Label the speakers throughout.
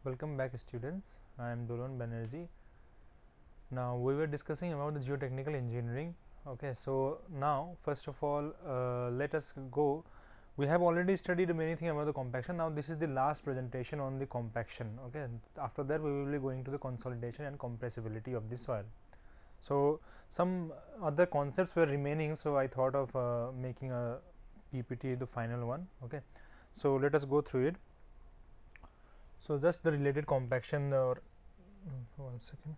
Speaker 1: Welcome back, students. I am Dolon Banerjee. Now we were discussing about the geotechnical engineering. Okay, so now first of all, let us go. We have already studied many things about the compaction. Now this is the last presentation on the compaction. Okay, after that we will be going to the consolidation and compressibility of the soil. So some other concepts were remaining, so I thought of making a PPT, the final one. Okay, so let us go through it. So just the related compaction, or one second.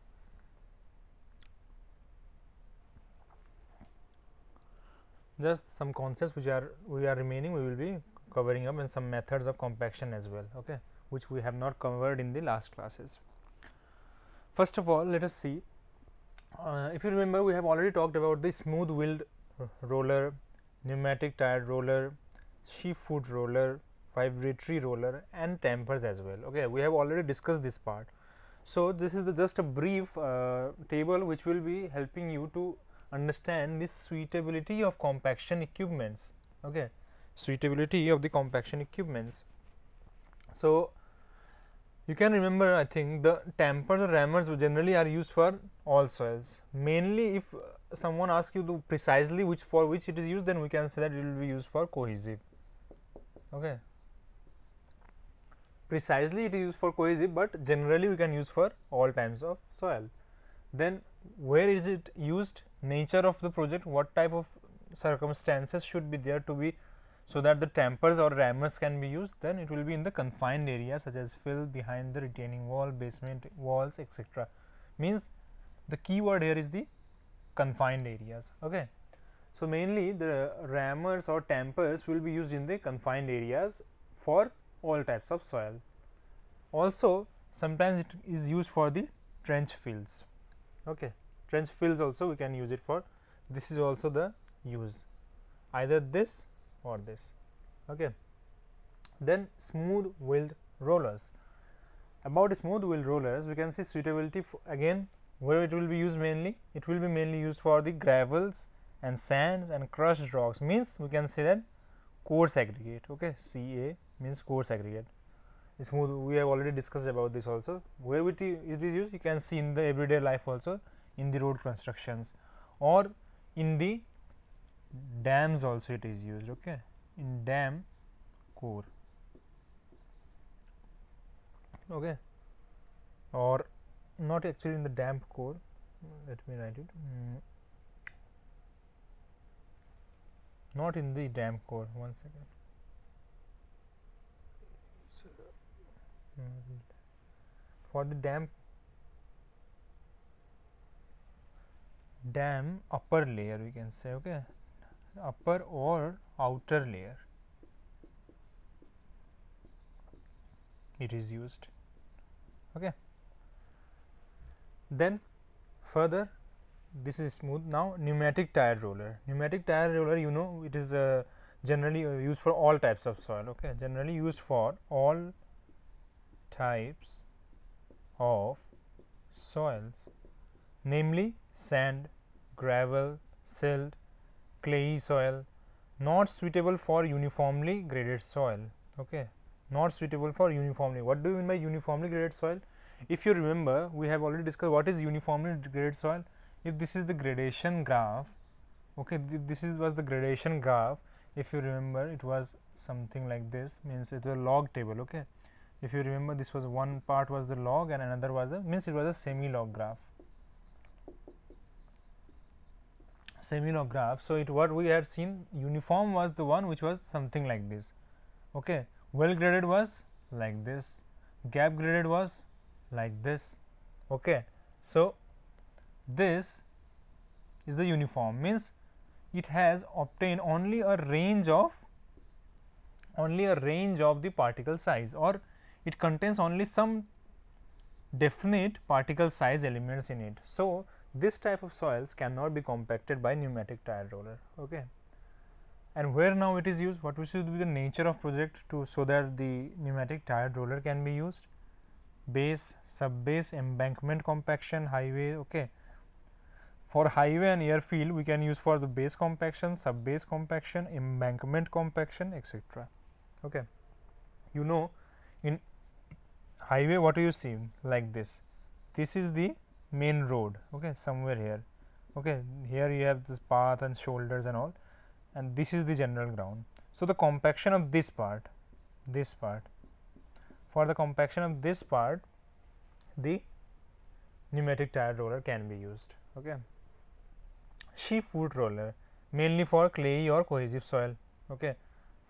Speaker 1: Just some concepts which we are remaining, we will be covering up, and some methods of compaction as well, okay, which we have not covered in the last classes. First of all, let us see. If you remember, we have already talked about the smooth wheeled roller, pneumatic tired roller, sheep foot roller, vibratory roller, and dampers as well. Okay, we have already discussed this part. So this is just a brief table which will be helping you to understand the suitability of compaction equipments. Okay, suitability of the compaction equipments. So you can remember, I think the dampers or rammers generally are used for all soils. Mainly, if someone asks you to precisely for which it is used, then we can say that it will be used for cohesive. Okay, precisely it is used for cohesive, but generally we can use for all types of soil. Then where is it used, nature of the project, what type of circumstances should be there to be so that the dampers or rammers can be used, then it will be in the confined area such as fill, behind the retaining wall, basement walls, etc. Means the key word here is the confined areas. Okay, so mainly the rammers or dampers will be used in the confined areas for all types of soil. Also sometimes it is used for the trench fills. Okay, trench fills also we can use it for. This is also the use, either this or this. Okay, then smooth wheeled rollers. About smooth wheeled rollers, we can see suitability again. Where it will be used mainly, it will be mainly used for the gravels and sands and crushed rocks. Means we can say that coarse aggregate. Okay, CA means coarse aggregate. Smooth, we have already discussed about this also. Where it is used, you can see in the everyday life also, in the road constructions, or in the dams also it is used. Okay, in dam core. Okay, or not actually in the dam core, let me write it, not in the dam core, one second. So, for the dam upper layer we can say. Okay, upper or outer layer it is used. Okay, then further, this is smooth. Now pneumatic tire roller. Pneumatic tire roller, you know, it is generally used for all types of soil. Okay, generally used for all types of soils, namely sand, gravel, silt, clayey soil, not suitable for uniformly graded soil. Okay, not suitable for uniformly. What do you mean by uniformly graded soil? If you remember, we have already discussed what is uniformly graded soil. If this is the gradation graph, okay, this was the gradation graph. If you remember, it was something like this, means it was a log table. Okay, if you remember, this was one part was the log and another was the, means it was a semi-log graph. Semi-log graph. So it, what we had seen, uniform was the one which was something like this. Okay, well graded was like this, gap graded was like this. Okay, so this is the uniform, means it has obtained only a range of the particle size, or it contains only some definite particle size elements in it. So this type of soils cannot be compacted by pneumatic tire roller. Okay, and where now it is used, what should be the nature of project to so that the pneumatic tire roller can be used? Base, sub base, embankment compaction, highway. Okay, for highway and airfield we can use for the base compaction, sub base compaction, embankment compaction, etc. Okay, you know, in highway, what do you see? Like this. This is the main road. Okay, somewhere here. Okay, here you have this path and shoulders and all, and this is the general ground. So the compaction of this part, for the compaction of this part, the pneumatic tire roller can be used. Okay, sheep foot roller, mainly for clayey or cohesive soil. Okay,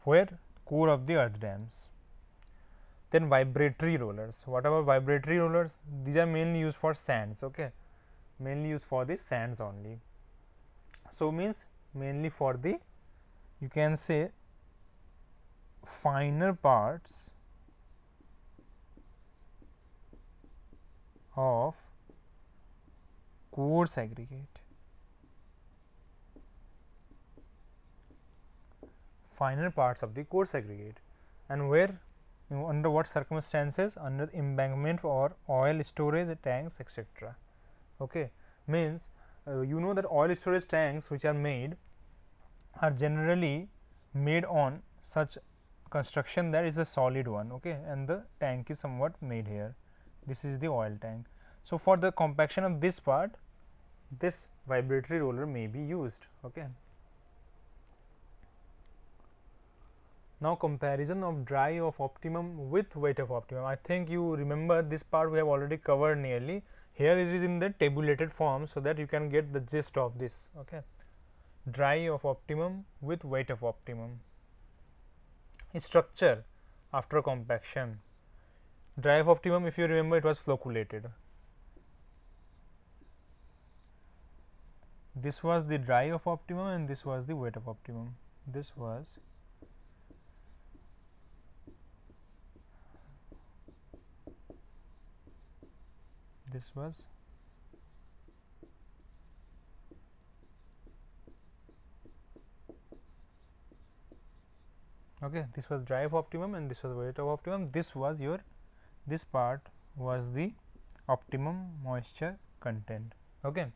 Speaker 1: where core of the earth dams. Then vibratory rollers. What about vibratory rollers? These are mainly used for sands. Okay, mainly used for the sands only. So means mainly for the, you can say, finer parts of coarse aggregate. Finer parts of the coarse aggregate, and where, under what circumstances? Under embankment or oil storage tanks, etc. Okay, means you know that oil storage tanks which are made are generally made on such construction that is a solid one. Okay, and the tank is somewhat made here. This is the oil tank. So for the compaction of this part, this vibratory roller may be used. Okay. Now comparison of dry of optimum with wet of optimum. I think you remember this part we have already covered nearly. Here it is in the tabulated form, so that you can get the gist of this. Okay, dry of optimum with wet of optimum. Structure after compaction. Dry of optimum, if you remember, it was flocculated. This was the dry of optimum and this was the wet of optimum. This was okay, this was dry of optimum and this was wet of optimum. This was your, this part was the optimum moisture content. Okay,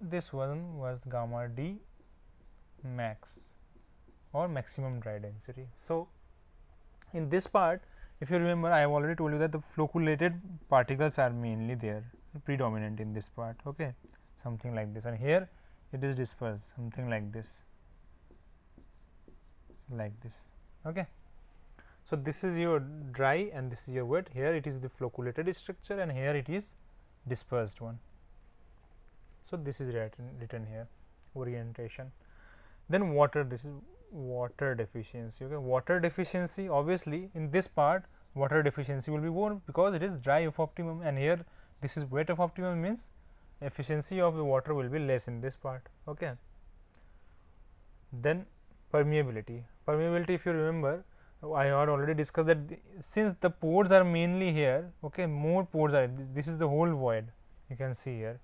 Speaker 1: this one was gamma D max or maximum dry density. So in this part, if you remember, I have already told you that the flocculated particles are mainly there, predominant in this part. Okay, something like this, and here it is dispersed, something like this, Okay. So this is your dry and this is your wet. Here it is the flocculated structure and here it is dispersed one. So this is written here, orientation. Then water, this is water deficiency. Okay, water deficiency, obviously in this part water deficiency will be more because it is dry of optimum, and here this is wet of optimum, means efficiency of the water will be less in this part. Okay. Then permeability. Permeability, if you remember, I had already discussed that since the pores are mainly here, okay, more pores are, this is the whole void, you can see here.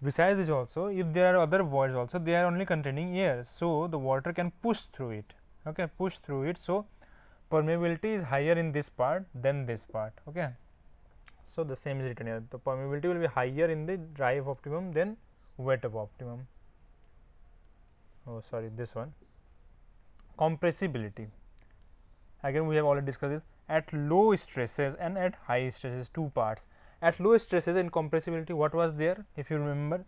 Speaker 1: Besides this also, if there are other voids also, they are only containing air, so the water can push through it. Okay, push through it. So permeability is higher in this part than this part. Okay, so the same is written here. The permeability will be higher in the dry of optimum than wet of optimum. Oh, sorry, this one. Compressibility. Again, we have already discussed this. At low stresses and at high stresses, two parts. At low stresses and compressibility, what was there? If you remember,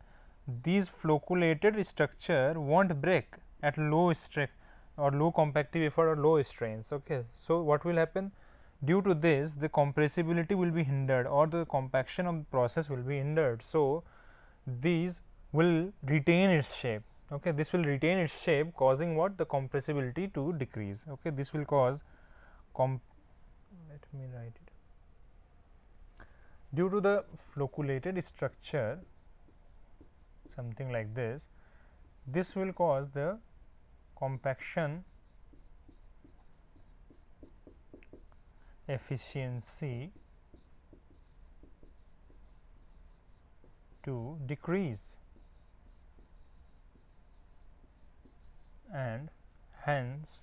Speaker 1: these flocculated structure won't break at low stress or low compactive effort or low strains. Okay. So what will happen? Due to this, the compressibility will be hindered or the compaction of the process will be hindered. So these will retain its shape. Okay, this will retain its shape, causing what? The compressibility to decrease. Okay, this will cause let me write it. Due to the flocculated structure, something like this, this will cause the compaction efficiency to decrease, and hence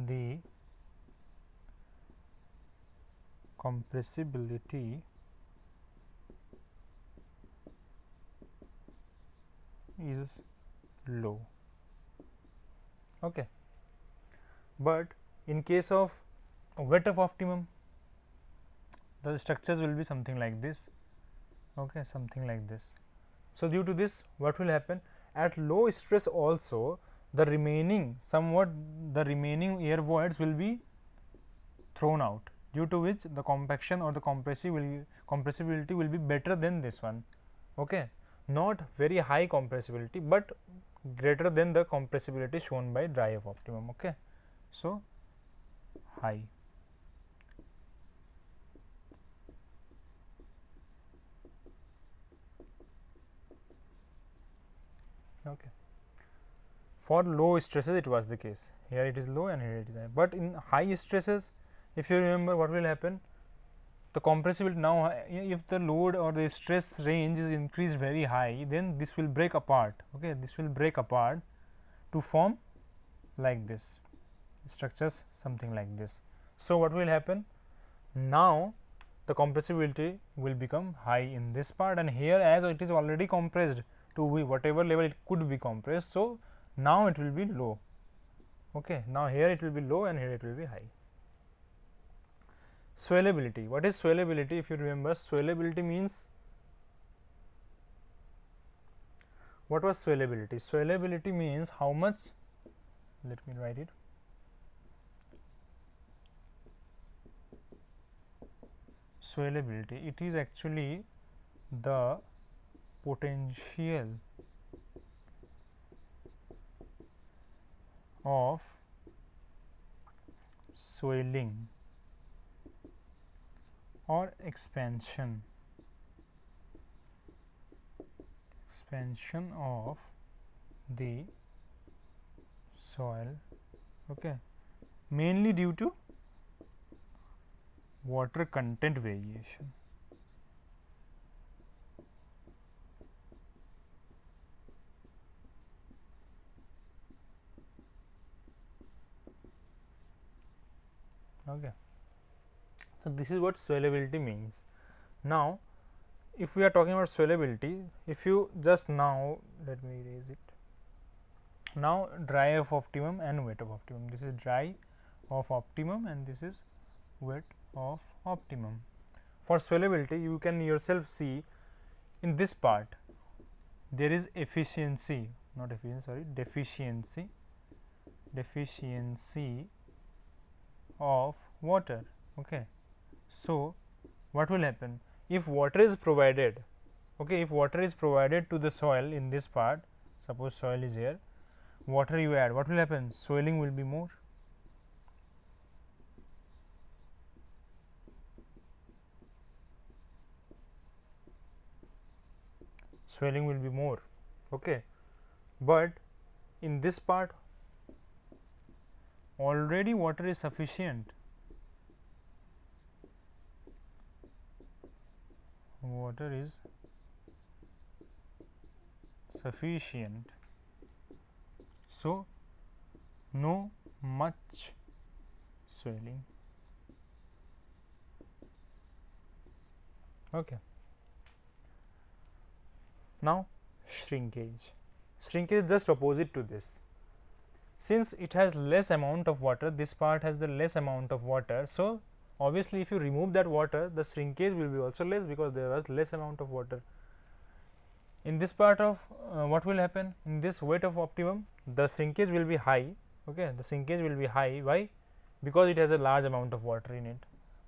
Speaker 1: the compressibility is low. Okay. But in case of weight of optimum, the structures will be something like this, okay, something like this. So, due to this what will happen at low stress also, the remaining somewhat the remaining air voids will be thrown out, due to which the compaction or the compressibility will be better than this one, okay. Not very high compressibility, but greater than the compressibility shown by dry of optimum, okay. So, high. Okay. For low stresses it was the case, here it is low and here it is high, but in high stresses, if you remember what will happen, the compressibility now, if the load or the stress range is increased very high, then this will break apart, okay, this will break apart to form like this structures, something like this. So, what will happen now, the compressibility will become high in this part, and here as it is already compressed to whatever level it could be compressed. So, now it will be low, okay. Now, here it will be low and here it will be high. Swellability, what is swellability? If you remember, swellability means, what was swellability? Swellability means how much, let me write it, swellability, it is actually the potential of swelling or expansion of the soil, okay, mainly due to water content variation. Okay. So, this is what swellability means. Now, if we are talking about swellability, if you just now, let me erase it. Now, dry of optimum and wet of optimum. This is dry of optimum and this is wet of optimum. For swellability, you can yourself see in this part there is efficiency, not efficiency, sorry, deficiency of water, okay. So, what will happen if water is provided, okay, if water is provided to the soil in this part, suppose soil is here, water you add, what will happen? Swelling will be more, swelling will be more, okay. But in this part already water is sufficient, water is sufficient. So, no much swelling, okay. Now, shrinkage, shrinkage is just opposite to this. Since it has less amount of water, this part has the less amount of water. So, obviously, if you remove that water, the shrinkage will be also less, because there was less amount of water. In this part of what will happen in this weight of optimum, the shrinkage will be high, okay. The shrinkage will be high, why? Because it has a large amount of water in it,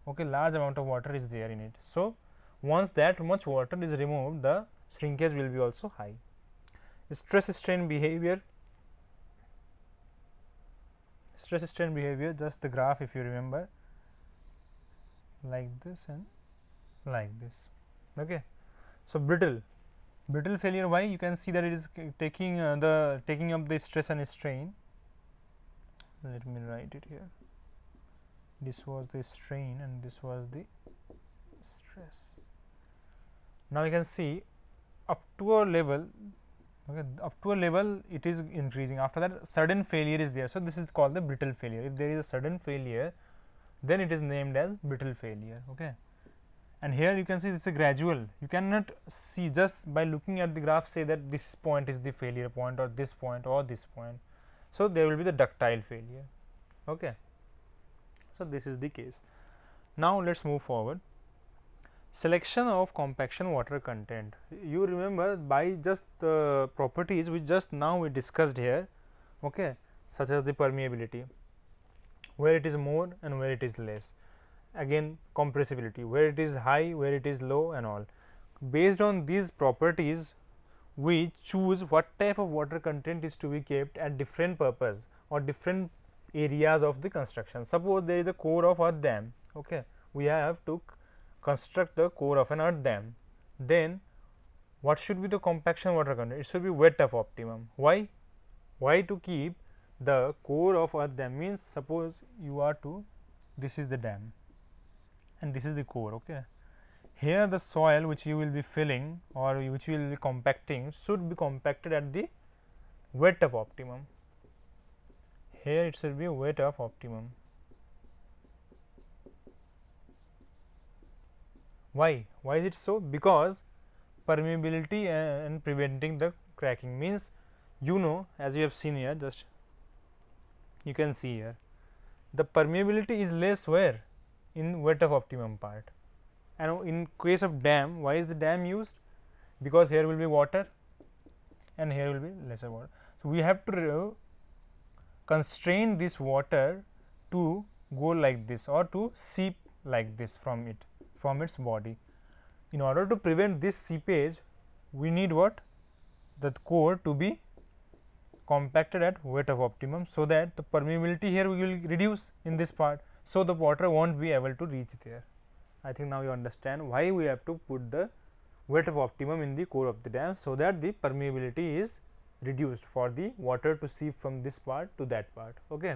Speaker 1: okay, large amount of water is there in it. So, once that much water is removed, the shrinkage will be also high. Stress strain behavior, stress strain behavior, just the graph if you remember, like this and like this, okay. So, brittle failure, why? You can see that it is taking taking up the stress and strain. Let me write it here, this was the strain and this was the stress. Now, you can see up to a level, okay, up to a level it is increasing, after that sudden failure is there. So, this is called the brittle failure. If there is a sudden failure, then it is named as brittle failure, okay. And here you can see it is a gradual, you cannot see just by looking at the graph say that this point is the failure point or this point or this point. So, there will be the ductile failure, okay. So, this is the case. Now, let us move forward. Selection of compaction water content. You remember by just the properties which just now we discussed here, okay, such as the permeability, where it is more and where it is less. Again, compressibility, where it is high, where it is low, and all. Based on these properties, we choose what type of water content is to be kept at different purpose or different areas of the construction. Suppose there is a core of earth dam, okay, we have to construct the core of an earth dam. Then what should be the compaction water content? It should be wet of optimum. Why? Why to keep the core of earth dam? Means suppose you are to, this is the dam and this is the core, okay. Here the soil which you will be filling or which you will be compacting should be compacted at the wet of optimum. Here it should be wet of optimum. Why? Why is it so? Because permeability and preventing the cracking, means, you know, as you have seen here, just you can see here the permeability is less where? In wet of optimum part. And in case of dam, why is the dam used? Because here will be water and here will be lesser water. So, we have to constrain this water to go like this or to seep like this from it, from its body. In order to prevent this seepage, we need what? The core to be compacted at wet of optimum, so that the permeability here will reduce in this part. So, the water will not be able to reach there. I think now you understand why we have to put the wet of optimum in the core of the dam, so that the permeability is reduced for the water to seep from this part to that part, okay.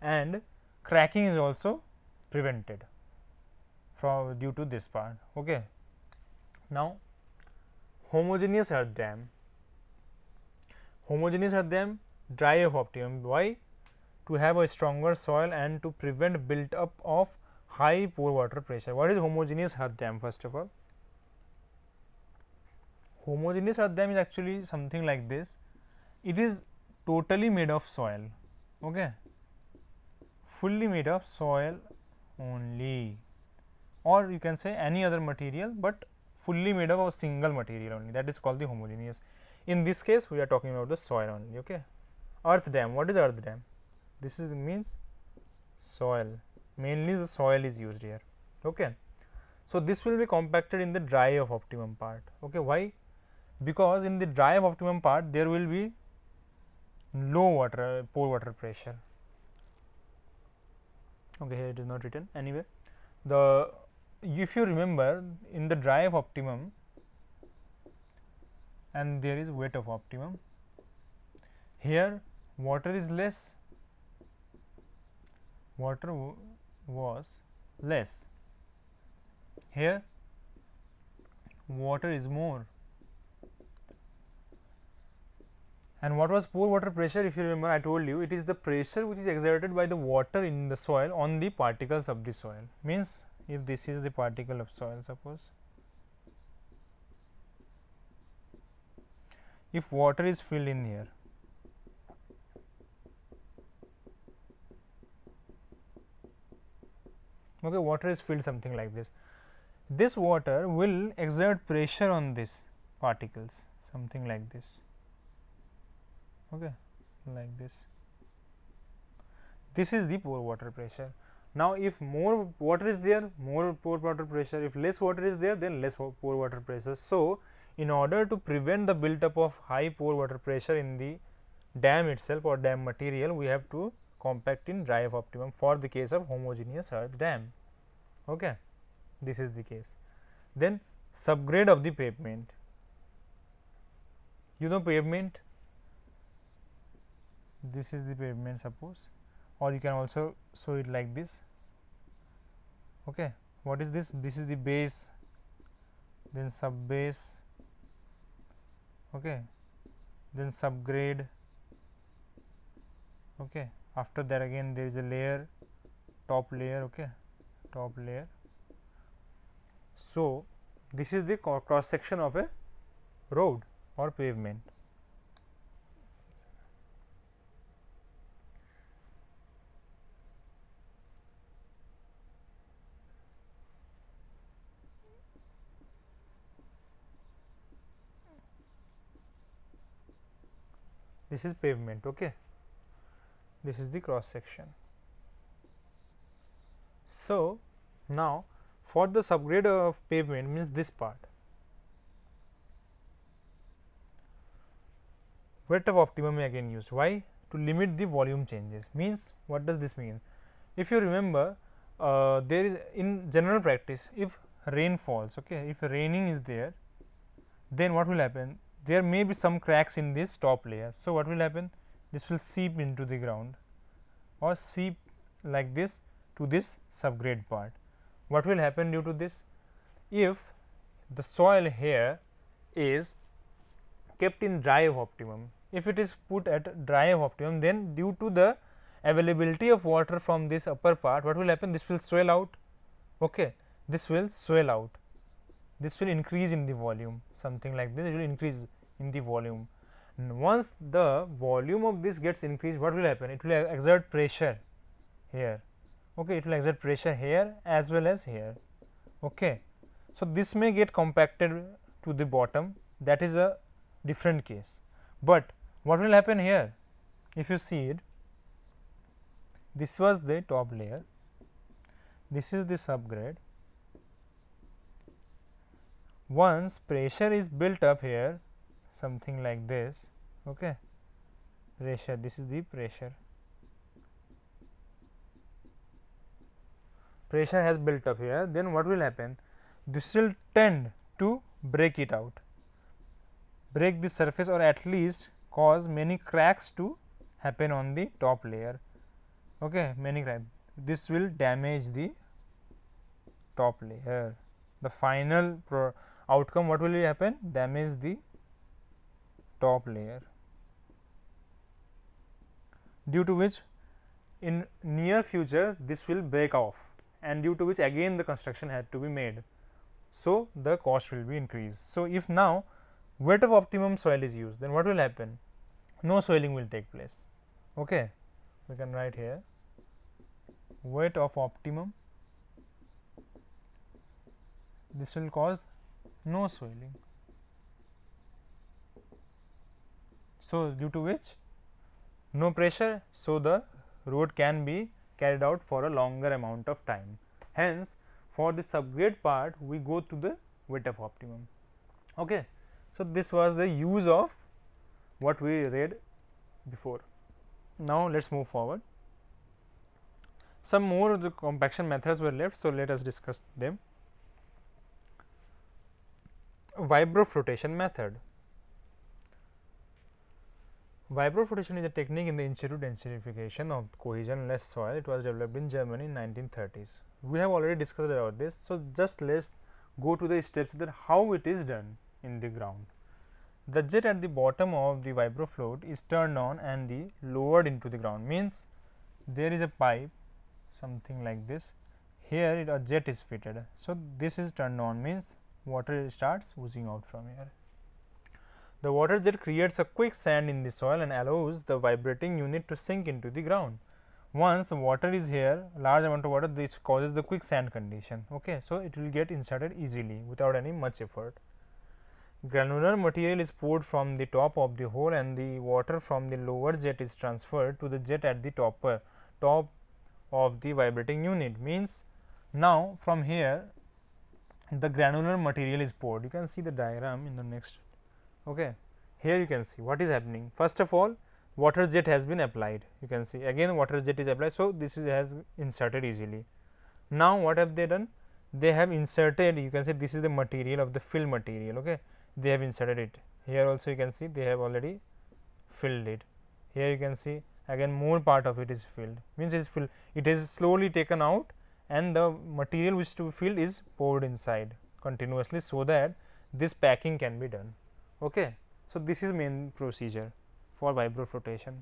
Speaker 1: And cracking is also prevented from due to this part, okay. Now, homogeneous earth dam. Homogeneous earth dam, dry of optimum. Why? To have a stronger soil and to prevent built up of high pore water pressure. What is homogeneous earth dam? First of all, homogeneous earth dam is actually something like this. It is totally made of soil, okay, fully made of soil only, or you can say any other material, but fully made of a single material only. That is called the homogeneous. In this case, we are talking about the soil only, okay. Earth dam. What is earth dam? This is means soil. Mainly the soil is used here, okay. So, this will be compacted in the dry of optimum part, okay. Why? Because in the dry of optimum part there will be low water pore water pressure, okay. Here it is not written anyway. The, if you remember, in the dry of optimum and there is wet of optimum, here water is less, water was less, here water is more. And what was pore water pressure? If you remember, I told you it is the pressure which is exerted by the water in the soil on the particles of the soil. Means, if this is the particle of soil, suppose if water is filled in here, okay, water is filled something like this. This water will exert pressure on this particles, something like this, okay, like this. This is the pore water pressure. Now, if more water is there, more pore water pressure. If less water is there, then less pore water pressure. So, in order to prevent the build up of high pore water pressure in the dam itself or dam material, we have to compact in dry of optimum for the case of homogeneous earth dam, okay. This is the case. Then subgrade of the pavement. You know pavement, this is the pavement suppose, or you can also show it like this, okay. What is this? This is the base, then sub base, okay, then subgrade, okay. After that again there is a layer, top layer, okay, top layer. So, this is the cross section of a road or pavement. this is pavement. Okay, this is the cross section. So, now for the subgrade of pavement means this part, weight of optimum again used. Why? To limit the volume changes. Means what does this mean? If you remember, there is in general practice, if rain falls, okay, if raining is there, then what will happen? There may be some cracks in this top layer. So, what will happen? This will seep into the ground or seep like this to this subgrade part. What will happen due to this? If the soil here is kept in dry of optimum, if it is put at dry of optimum, then due to the availability of water from this upper part, what will happen? This will swell out. Okay, this will swell out. This will increase in the volume, something like this. It will increase in the volume. Once the volume of this gets increased, what will happen? It will exert pressure here. Okay, it will exert pressure here as well as here. Okay, so this may get compacted to the bottom. That is a different case. But what will happen here? If you see it, this was the top layer. This is the subgrade. Once pressure is built up here, something like this, okay, pressure, this is the pressure. Pressure has built up here, then what will happen? This will tend to break it out, break the surface, or at least cause many cracks to happen on the top layer. Okay, many cracks. This will damage the top layer. The final outcome, what will happen? Damage the top layer, due to which in near future this will break off, and due to which again the construction had to be made. So, the cost will be increased. So, if now weight of optimum soil is used, then what will happen? No swelling will take place. Okay. We can write here weight of optimum, this will cause no swelling. So, due to which no pressure, so the road can be carried out for a longer amount of time. Hence, for the subgrade part we go to the weight of optimum. Okay. So, this was the use of what we read before. Now, let us move forward. Some more of the compaction methods were left. So, let us discuss them. Vibroflotation method. Vibroflotation is a technique in the in situ densification of cohesionless soil. It was developed in Germany in 1930s. We have already discussed about this. So, just let us go to the steps that how it is done in the ground. The jet at the bottom of the vibrofloat is turned on and the lowered into the ground. Means there is a pipe, something like this. Here a jet is fitted. So, this is turned on, means water starts oozing out from here. The water jet creates a quicksand in the soil and allows the vibrating unit to sink into the ground. Once the water is here, large amount of water, this causes the quicksand condition. Okay. So, it will get inserted easily without any much effort. Granular material is poured from the top of the hole and the water from the lower jet is transferred to the jet at the top of the vibrating unit. Means now from here the granular material is poured. You can see the diagram in the next. Okay. Here you can see what is happening. First of all, water jet has been applied. You can see again water jet is applied. So, this is has inserted easily. Now, what have they done? They have inserted, you can say this is the material of the fill material. Okay. They have inserted it. Here also you can see they have already filled it. Here you can see again more part of it is filled, means it is filled. It is slowly taken out and the material which to be filled is poured inside continuously, so that this packing can be done. Okay. So, this is main procedure for vibroflotation.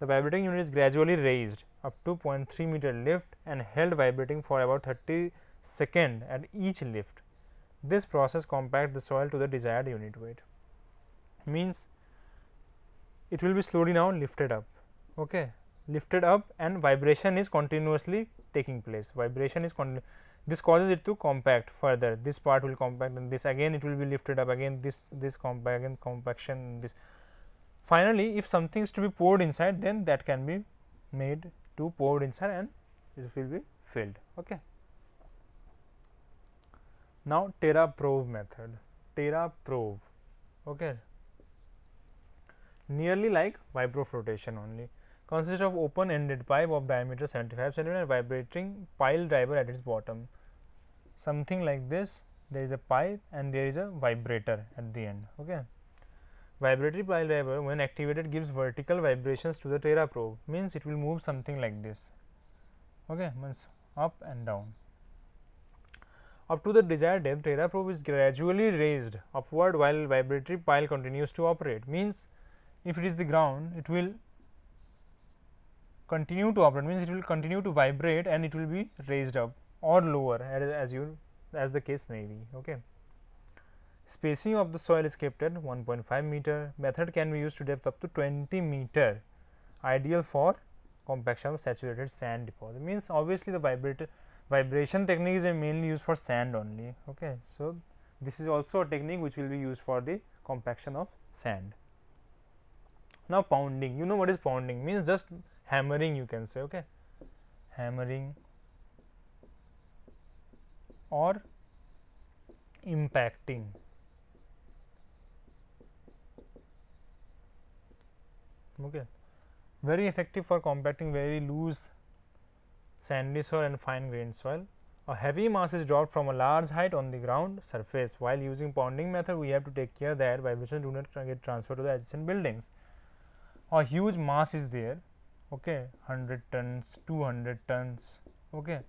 Speaker 1: The vibrating unit is gradually raised up to 0.3 meter lift and held vibrating for about 30 seconds at each lift. This process compacts the soil to the desired unit weight. Means it will be slowly now lifted up. Okay. Lifted up and vibration is continuously taking place. Vibration is this causes it to compact further. This part will compact and this again it will be lifted up, again this compact, again compaction, this Finally, if something is to be poured inside, then that can be made to poured inside and it will be filled. Okay. Now, TerraProve method. TerraProve, okay, nearly like Vibroflotation only. Consists of open-ended pipe of diameter 75 cm and vibrating pile driver at its bottom. Something like this. There is a pipe and there is a vibrator at the end. Okay. Vibratory pile driver, when activated, gives vertical vibrations to the TerraProve. Means it will move something like this. Okay, means up and down. Up to the desired depth, TerraProve is gradually raised upward while vibratory pile continues to operate. Means if it is the ground, it will continue to operate, means it will continue to vibrate and it will be raised up or lower as the case may be. Okay. Spacing of the soil is kept at 1.5 meter. Method can be used to depth up to 20 meter. Ideal for compaction of saturated sand deposit. Means obviously the vibration technique is mainly used for sand only. Okay. So, this is also a technique which will be used for the compaction of sand. Now, pounding. You know what is pounding? Means just hammering, you can say. Okay. Hammering or impacting. Okay. Very effective for compacting very loose sandy soil and fine grained soil. A heavy mass is dropped from a large height on the ground surface. While using pounding method, we have to take care that vibrations do not get transferred to the adjacent buildings. A huge mass is there, okay, 100 tons, 200 tons, okay,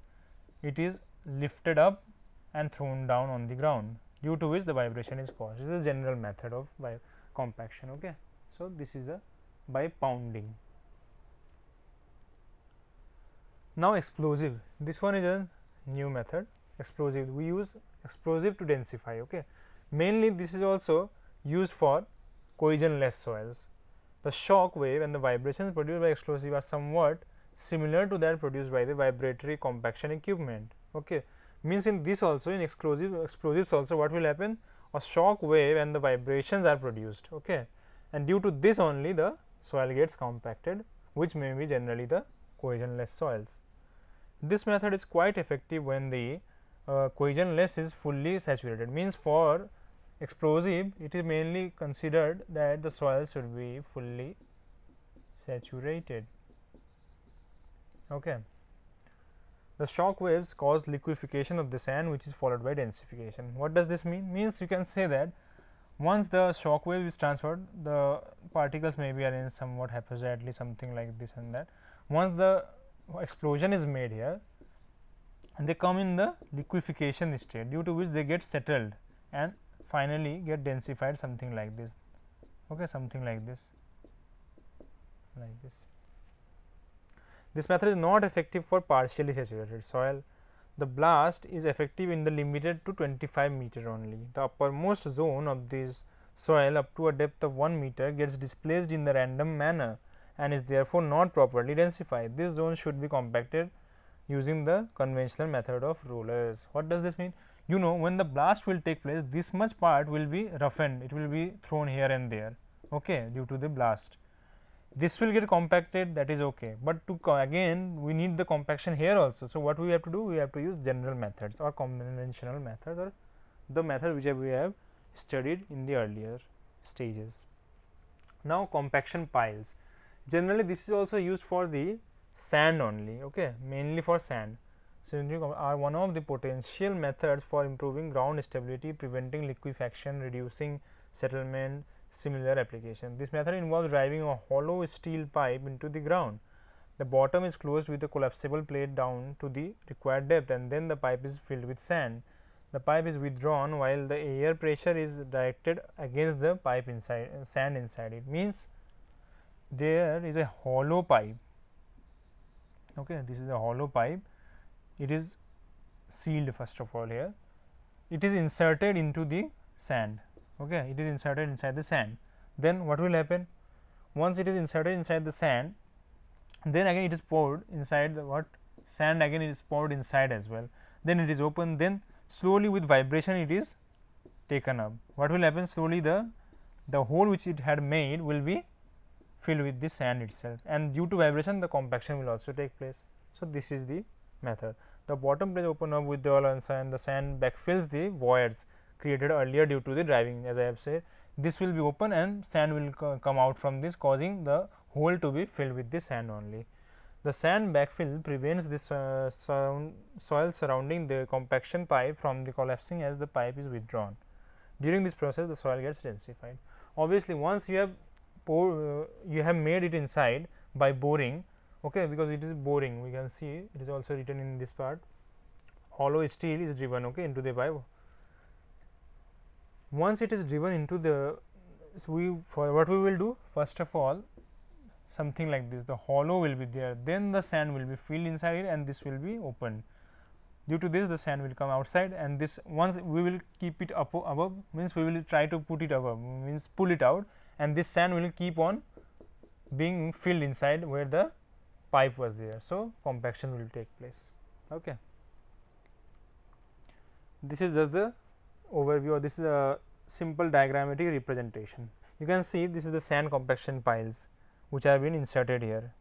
Speaker 1: it is lifted up and thrown down on the ground, due to which the vibration is caused. This is the general method of compaction. Okay. So, this is the by pounding. Now, explosive. This one is a new method. Explosive. We use explosive to densify. Okay. Mainly, this is also used for cohesionless soils. The shock wave and the vibrations produced by explosive are somewhat similar to that produced by the vibratory compaction equipment. Okay. Means in this also, in explosives also, what will happen? A shock wave and the vibrations are produced. Okay. And due to this only the soil gets compacted, which may be generally the cohesionless soils. This method is quite effective when the cohesionless is fully saturated. Means for explosive, it is mainly considered that the soil should be fully saturated. Okay. The shock waves cause liquefaction of the sand, which is followed by densification. What does this mean? Means you can say that once the shock wave is transferred, the particles may be arranged somewhat haphazardly, something like this and that. Once the explosion is made here, and they come in the liquefaction state, due to which they get settled and finally get densified, something like this. Okay, something like this, like this. This method is not effective for partially saturated soil. The blast is effective in the limited to 25 meter only. The uppermost zone of this soil up to a depth of 1 meter gets displaced in the random manner and is therefore not properly densified. This zone should be compacted using the conventional method of rollers. What does this mean? You know, when the blast will take place, this much part will be roughened, it will be thrown here and there, okay, due to the blast. This will get compacted, that is okay, but to again we need the compaction here also. So, what we have to do? We have to use general methods or conventional methods, or the method which we have studied in the earlier stages. Now, compaction piles. Generally, this is also used for the sand only, okay, mainly for sand. So, are one of the potential methods for improving ground stability, preventing liquefaction, reducing settlement, similar application. This method involves driving a hollow steel pipe into the ground. The bottom is closed with a collapsible plate down to the required depth, and then the pipe is filled with sand. The pipe is withdrawn while the air pressure is directed against the pipe inside, sand inside it. Means there is a hollow pipe. Okay, this is a hollow pipe. It is sealed first of all here. It is inserted into the sand. Okay, it is inserted inside the sand. Then what will happen? Once it is inserted inside the sand, then again it is poured inside the what? Sand again it is poured inside as well. Then it is open. Then slowly with vibration it is taken up. What will happen? Slowly the hole which it had made will be fill with the sand itself, and due to vibration the compaction will also take place. So, this is the method. The bottom plate open up with the oil and sand, the sand backfills the voids created earlier due to the driving. As I have said, this will be open and sand will come out from this, causing the hole to be filled with the sand only. The sand backfill prevents this soil surrounding the compaction pipe from the collapsing as the pipe is withdrawn. During this process, the soil gets densified. Obviously, once you have you have made it inside by boring, okay, because it is boring, we can see it is also written in this part. Hollow steel is driven, okay, into the pipe. Once it is driven into the, for what we will do, first of all, something like this, the hollow will be there, then the sand will be filled inside it and this will be opened. Due to this, the sand will come outside, and this, once we will keep it up above, means we will try to put it above, means pull it out, and this sand will keep on being filled inside where the pipe was there. So, compaction will take place. Okay. This is just the overview, or this is a simple diagrammatic representation. You can see this is the sand compaction piles which have been inserted here.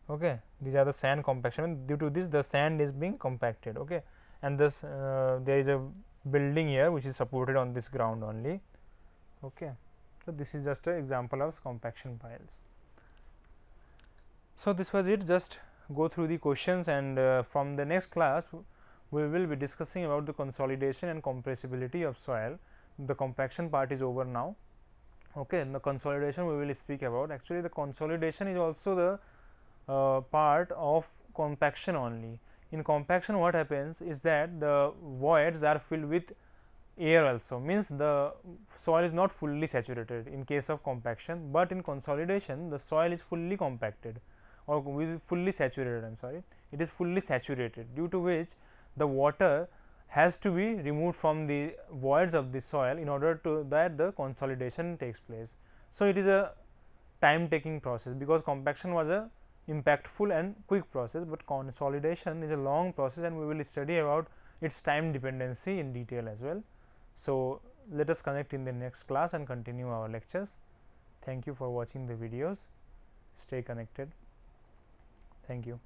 Speaker 1: Okay. These are the sand compaction, due to this the sand is being compacted, okay. And this there is a building here which is supported on this ground only, okay. So, this is just an example of compaction piles. So, this was it, just go through the questions, and from the next class we will be discussing about the consolidation and compressibility of soil. The compaction part is over now, okay. And the consolidation we will speak about. Actually, the consolidation is also the part of compaction only. In compaction, what happens is that the voids are filled with air also, means the soil is not fully saturated in case of compaction, but in consolidation the soil is fully compacted or fully saturated, I am sorry, it is fully saturated, due to which the water has to be removed from the voids of the soil in order to that the consolidation takes place. So, it is a time taking process, because compaction was a impactful and quick process, but consolidation is a long process, and we will study about its time dependency in detail as well. So, let us connect in the next class and continue our lectures. Thank you for watching the videos. Stay connected. Thank you.